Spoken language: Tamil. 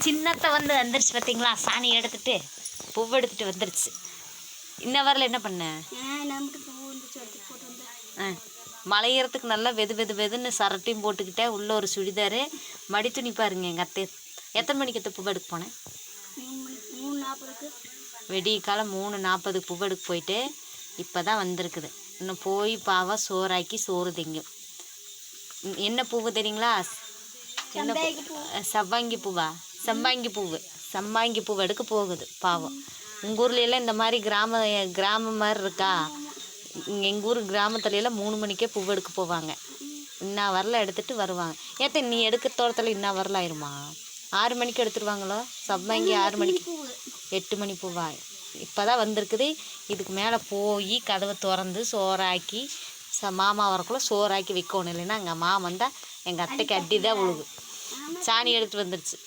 சின்னத்தை வந்துருச்சு பார்த்தீங்களா? சாணி எடுத்துட்டு பூவை எடுத்துட்டு வந்துருச்சு. இன்ன வரல என்ன பண்ண? மலையறதுக்கு நல்லா வெதுன்னு சரட்டையும் போட்டுக்கிட்டே உள்ள ஒரு சுடிதாரு மடி துணி பாருங்க. எங்கள் அத்தை எத்தனை மணிக்கு எத்த பூவை எடுக்க போனேன்? 3:40. வெடிய காலம் 3:40 பூவை எடுக்க போயிட்டு இப்போ தான் வந்திருக்குது. இன்னும் போய் பாவா சோறாக்கி சோறு திங்கும். என்ன பூவு தெரியுங்களா? என்ன சவ்வாங்கி பூவா? சம்பாங்கி பூவை எடுக்க போகுது பாவம். உங்கள் ஊர்லையெல்லாம் இந்த மாதிரி கிராமம் மாதிரி இருக்கா? எங்கள் ஊர் கிராமத்துலையெல்லாம் 3 மணிக்கே பூவை எடுக்க போவாங்க. இன்னும் வரல எடுத்துகிட்டு வருவாங்க. ஏத்த நீ எடுக்கிற தோட்டத்தில் இன்னும் வரல ஆயிருமா? 6 மணிக்கு எடுத்துருவாங்களோ சவ்வாங்கி? 6 மணிக்கு 8 மணி பூவா? இப்போ தான் வந்திருக்குது. இதுக்கு மேலே போய் கதவை திறந்து சோறாக்கி மாமா வரக்குள்ளே சோறாக்கி வைக்கணும். இல்லைன்னா எங்கள் மாமா வந்தால் எங்கள் அத்தைக்கு அடி தான் விழுகு. சாணி எடுத்துகிட்டு வந்துருச்சு.